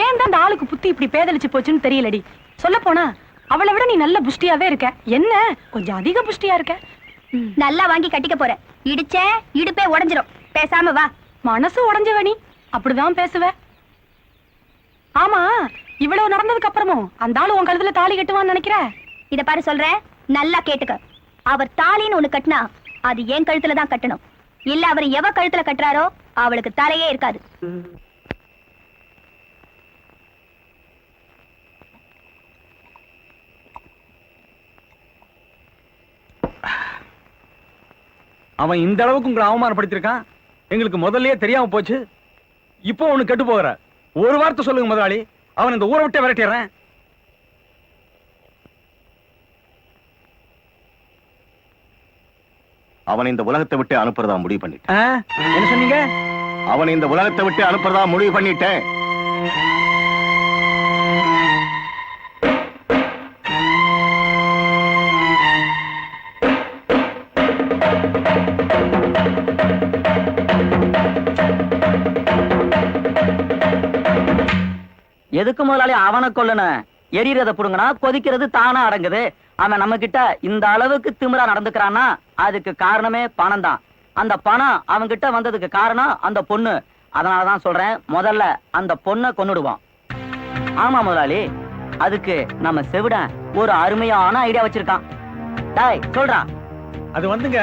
ஏன் தான் அந்த ஆளுக்கு புத்தி இப்படி பேதலிச்சு போச்சுன்னு தெரியலடி. சொல்ல போனா அவளை விட நீ நல்ல புஷ்டியாவே இருக்க. என்ன கொஞ்சம் அதிக புஷ்டியா இருக்க. நல்லா வாங்கி கட்டிக்க போற. இடிச்ச இடுப்பே உடைஞ்சிரும். பேசாம வா. மனசு உடைஞ்சவ நீ அப்படிதான் பேசுவ. ஆமா, இவ்வளவு நடந்ததுக்கு அப்புறமும் அந்த ஆளு உன் கழுத்துல தாலி கட்டுவான்னு நினைக்கிற? இத பாரு சொல்றேன், நல்லா கேட்டுக்க. அவர் தாலின்னு ஒண்ணு கட்டினா அது என் கழுத்துல தான் கட்டணும். இல்ல அவர் எவ கழுத்துல கட்டுறாரோ அவளுக்கு தலையே இருக்காது. அவன் இந்த அளவுக்கு உங்களை அவமானப்படுத்திருக்கான். எங்களுக்கு முதல்லயே தெரியாம போச்சு. இப்போ ஒண்ணு கெட்டு போகிற. ஒரு வார்த்தை சொல்லுங்க முதலாளி, அவன் இந்த ஊரை விட்டே விரட்டிடுறேன். அவனை இந்த உலகத்தை விட்டு அனுப்புறதா முடிவு பண்ணிட்டேன். என்ன சொன்னீங்க? அவனை இந்த உலகத்தை விட்டு அனுப்புறதா முடிவு பண்ணிட்டேன். எதுக்கு முதலாளி அவனை கொல்லணும்? எரியறத புடுங்கினா கொதிக்கிறது தானா அடங்குது. அவன் நம்ம கிட்ட இந்த அளவுக்கு திமிரா நடந்துக்கிறான்னா அதுக்கு காரணமே பணம் தான். அந்த பணம் அவன்கிட்ட வந்ததுக்கு காரணம் அந்த பொண்ணு. அதனாலதான் சொல்றேன், முதல்ல அந்த பொண்ணை கொன்னுடுவோம். ஆமா முதலாளி, அதுக்கு நம்ம செவிடன் ஒரு அருமையான ஐடியா வச்சிருக்கான். டாய் சொல்றான். அது வந்துங்க,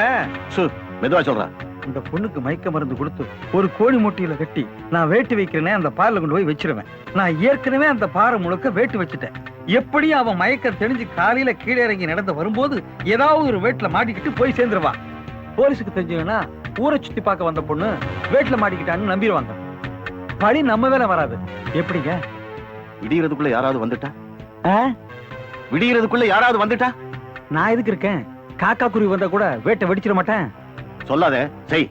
மெதுவா சொல்றான். இந்த பொண்ணுக்கு மயக்க மருந்து கொடுத்து ஒரு கோழி முட்டையில கட்டி நான் வேட்டு வைக்கிறேனே அந்த பார்ல கொண்டு போய் வச்சிருவேன். நான் ஏற்கனவே அந்த பாறை முழுக்க வேட்டு வச்சுட்டேன். எப்படியும் அவன் மயக்கம் தெரிஞ்சு காலையில கீழே இறங்கி நடந்து வரும்போது ஏதாவது ஒரு வேட்டுல மாட்டிக்கிட்டு போய் சேர்ந்துருவான். போலீஸுக்கு தெரிஞ்சுங்கன்னா ஊரை சுத்தி பார்க்க வந்த பொண்ணு வேட்டுல மாட்டிக்கிட்டான்னு நம்பிடுவாங்க. பழி நம்ம வேலை வராது. எப்படிங்க? விடியறதுக்குள்ள யாராவது வந்துட்டா? விடியறதுக்குள்ள யாராவது வந்துட்டா நான் எதுக்கு இருக்கேன்? காக்கா குருவி வந்தா கூட வேட்டை வெடிச்சிட மாட்டேன். சொல்லாத, செய்.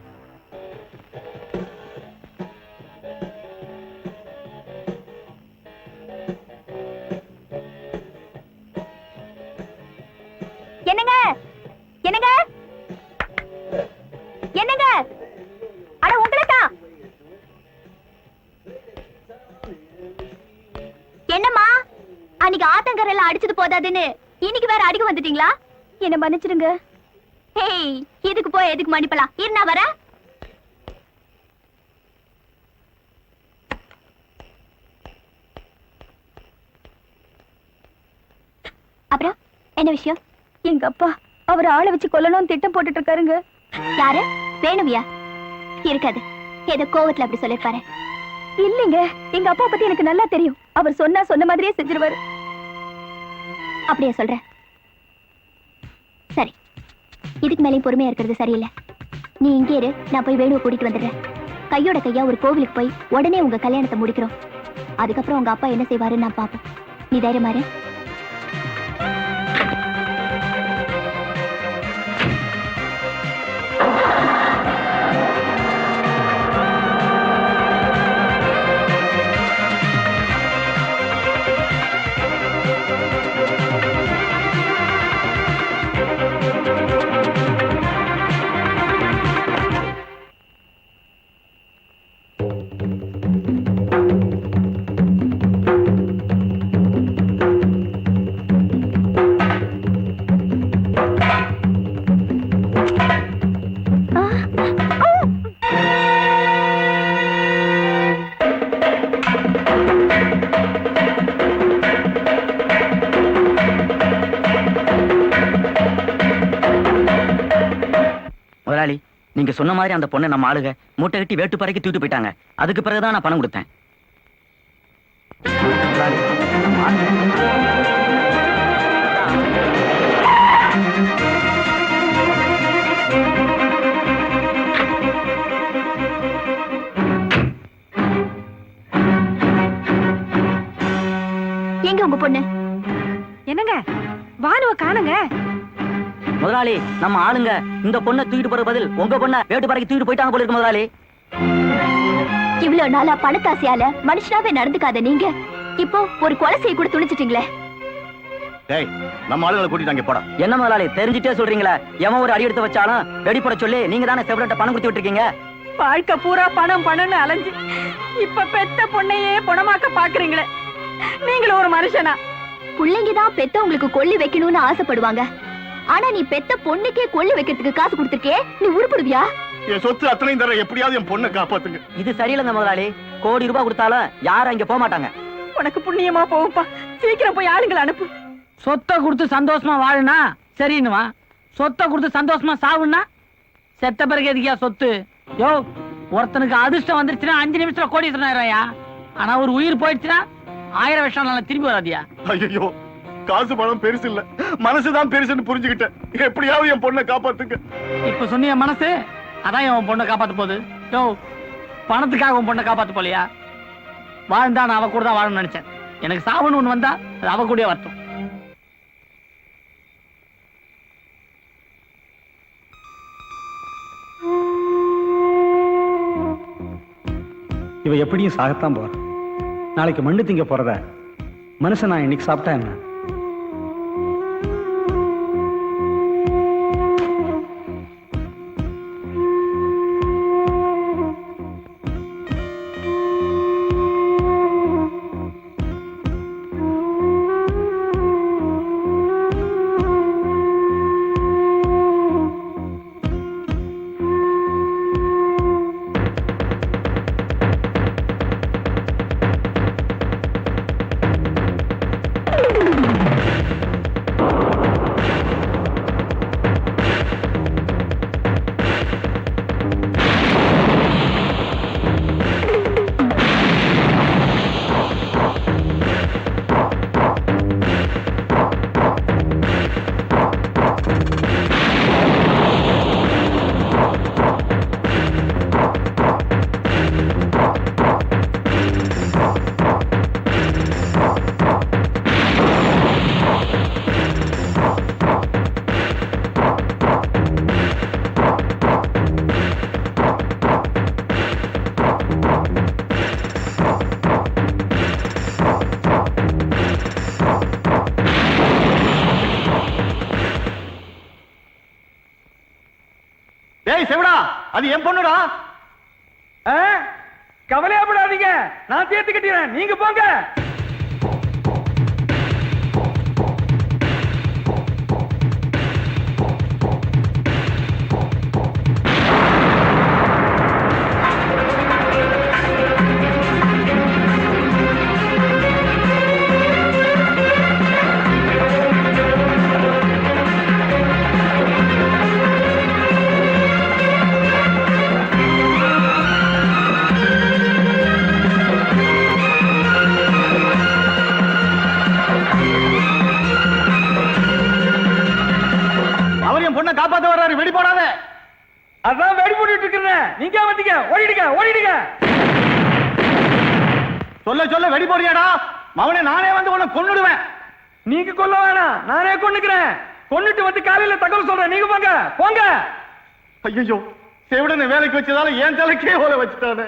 என்னங்க என்னங்க என்னங்க, அட உங்களுக்கா? என்னம்மா, அன்னைக்கு ஆத்தங்கரையில அடிச்சது போதாதுன்னு இன்னைக்கு வேற அடிக்க வந்துட்டீங்களா? என்ன மன்னிச்சிடுங்க. ஹேய், இதுக்கு போய் எதுக்கு மன்னிப்பலாம்? இருந்தா வர. அப்புறம் என்ன விஷயம்? எங்க அப்பா அவர் ஆளை வச்சு கொல்லணும்னு திட்டம் போட்டுட்டு இருக்காருங்க. யாரு? வேணுவியா? இருக்காது, ஏதோ கோவத்துல அப்படி சொல்லிருப்பாரு. இல்லைங்க, எங்க அப்பா பத்தி எனக்கு நல்லா தெரியும். அவர் சொன்ன மாதிரியே செஞ்சிருவாரு. அப்படியே சொல்றேன். சரி, இதுக்கு மேலே பொறுமையா இருக்கிறது சரியில்லை. நீ இங்கே இரு, நான் போய் வேணுவை கூட்டிட்டு வந்துடுறேன். கையோட கையா ஒரு கோவிலுக்கு போய் உடனே உங்க கல்யாணத்தை முடிக்கிறோம். அதுக்கப்புறம் உங்க அப்பா என்ன செய்வாருன்னு நான் பாப்பேன். நீ தைரியமா இரு. முதலாளி, நீங்க சொன்ன மாதிரி அந்த பொண்ணை நம்ம ஆளுக மூட்டை கட்டி வேட்டு பறைக்கு தூக்கிட்டு போயிட்டாங்க. அதுக்கு பிறகுதான் நான் பணம் கொடுத்தேன். எங்க உங்க பொண்ணு? என்னங்க, வானுவ காணுங்க. முதலாளி, நம்ம ஆளுங்க இந்த பொண்ணை தூக்கிட்டு போற பதில் உங்க பொண்ணை வேட்டு பறைக்கு தூக்கிட்டு போயிட்டாங்க போல இருக்கு முதலாளி. இவ்வளவு நாளா பணத்தாசையால மனுஷனாவே நடந்துக்காத நீங்க இப்போ ஒரு கொலை செய்ய கூட துணிச்சிட்டீங்களே. டேய், நம்ம ஆளுங்களை கூட்டிட்டு அங்க போடா. என்ன முதலாளி, தெரிஞ்சிட்டே சொல்றீங்களா? எவன் ஒரு அடி எடுத்து வச்சாலும் வெடிப்பட சொல்லி நீங்க தானே செவரட்ட பணம் கொடுத்து விட்டுருக்கீங்க. வாழ்க்கை பூரா பணம் பணம்னு அலைஞ்சு இப்ப பெத்த பொண்ணையே பணமாக்க பாக்குறீங்களே, நீங்களும் ஒரு மனுஷனா? பிள்ளைங்க தான் பெத்தவங்களுக்கு கொள்ளி வைக்கணும்னு ஆசைப்படுவாங்க. ஆனா நீ பெத்த பொண்ணுக்கே கொள்ளி வைக்கிறதுக்கு காசு கொடுத்திருக்கே, நீ உருப்படுவியா? என் சொத்து அத்தனையும் தர எப்படியாவது என் பொண்ணை காப்பாத்துங்க. இது சரியில்லைங்க முதலாளி. கோடி ரூபாய் கொடுத்தாலும் யாரும் இங்க போக மாட்டாங்க. உனக்கு புண்ணியமா போகும்பா, சீக்கிரம் போய் ஆளுங்களை அனுப்பு. சொத்தை கொடுத்து சந்தோஷமா வாழுனா சரின்னுவா, சொத்தை கொடுத்து சந்தோஷமா சாவுன்னா செத்த பிறகு எதுக்கியா சொத்து? யோ, ஒருத்தனுக்கு அதிர்ஷ்டம் வந்துருச்சுன்னா 5 நிமிஷத்துல கோடீஸ்வரன் ஆயிடுறாயா. ஆனா ஒரு உயிர் போயிடுச்சுன்னா 1000 வருஷம் நல்லா திரும்பி வராதியா. ஐயோ, காசு பணம் பெருசு இல்ல, மனசுதான் பெருசுன்னு புரிஞ்சுக்கிட்டேன். எப்படியாவது என் பொண்ணை காப்பாத்துங்க. இப்ப சொன்னிய மனசு அதான் உன் பொண்ணை காப்பாத்த போகுது. யோ, பணத்துக்காக உன் பொண்ணை காப்பாத்து போலியா? வாழ்ந்தா நான் அவ கூட தான் வாழணும்னு நினைச்சேன். எனக்கு சாவுன்னு ஒண்ணு வந்தா அது அவ கூட வரட்டும். இவ எப்படியும் சாகத்தான் போற. நாளைக்கு மண்ணு திங்க போறத மனுஷன் நான் இன்னைக்கு சாப்பிட்டா என்ன? டேய் செவடா, அது என் பொண்ணுடா. கவலையாப்படாதீங்க, நான் சேர்த்து கட்டிடுறேன், நீங்க போங்க. அவர் என் பொண்ணை காப்பாத்த வர்றாரு, வெடி போடாத. அதான் வெடி போட்டுட்டு இருக்கிறேன், நீங்க வந்தீங்க, ஓடிடுங்க ஓடிடுங்க. சொல்ல சொல்ல வெடி போறியாடா? மவனே, நானே வந்து உன்னை கொன்னுடுவேன். நீங்க கொல்ல வேணாம், நானே கொன்னுக்கிறேன். கொன்னுட்டு வந்து காலையில தகவல் சொல்றேன், நீங்க போங்க போங்க. ஐயோ, செவிடனை வேலைக்கு வச்சதால என் தலைக்கே ஓலை வச்சுட்டானே.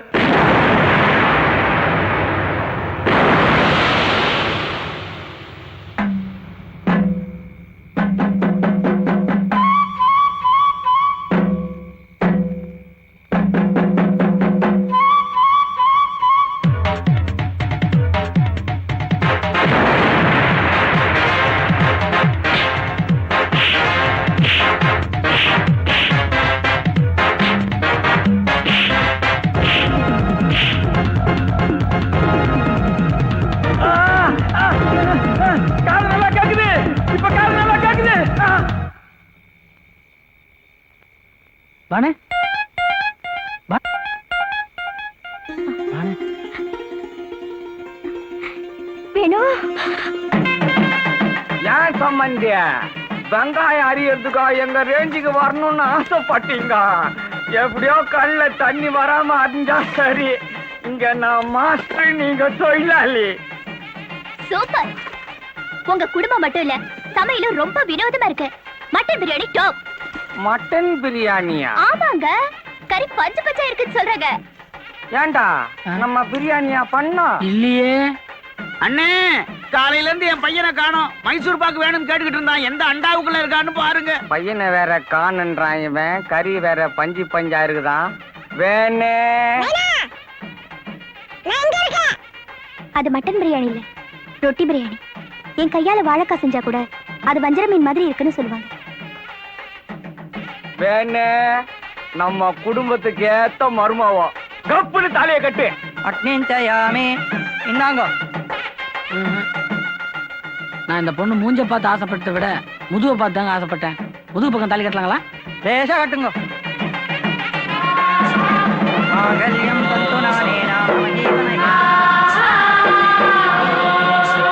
காது நல்லா கேக்குது, இப்ப காது நல்லா கேக்குது. வாணே, வேணு, ஏன் சம்பந்திய வெங்காயம் அறியறதுக்கா எங்க ரேஞ்சுக்கு வரணும்னு ஆசைப்பட்டீங்க? எப்படியோ கல்ல தண்ணி வராம அறிஞ்சா சரி. இங்க நான் மாஸ்டர், நீங்க தொழிலாளி. சூப்பர். உங்க குடும்பம் மட்டும் இல்ல, சமையலும் ரொம்ப வினோதமா இருக்கு. Mutton biryani top. மட்டன் பிரியாணியா? ஆமாங்க, கறி பச்சை பச்சை இருக்குன்னு சொல்றாங்க. ஏண்டா நம்ம பிரியாணியா பண்ணோம்? இல்லையே அண்ணே, காலையில இருந்து என் பையனை காணோம். மைசூர் பாக்கு வேணும்னு கேட்டுக்கிட்டு இருந்தான். எந்த அண்டாவுக்குள்ள இருக்கான்னு பாருங்க. பையனை வேற காணுன்றான் இவன், கறி வேற பஞ்சு பஞ்சா இருக்குதான். வேணே அது மட்டன் பிரியாணி இல்ல, ரொட்டி பிரியாணி. என் கையால வாழைக்காய் செஞ்சா கூட அது வஞ்சர மீன் மாதிரி இருக்குன்னு சொல்லுவாங்க. வேணே நம்ம குடும்பத்துக்கு ஏத்த மருமாவா கப்புன்னு தலைய கட்டு அட்னிஞ்சாயாமே இன்னாங்க. நான் இந்த பொண்ணு மூஞ்ச பார்த்து ஆசைப்பட்டதை விட முதுவை பார்த்து தாங்க ஆசைப்பட்டேன். முதுகு பக்கம் தாலி கட்டலாங்களா? லேசா கட்டுங்க. மாங்கல்யம் தந்து நானே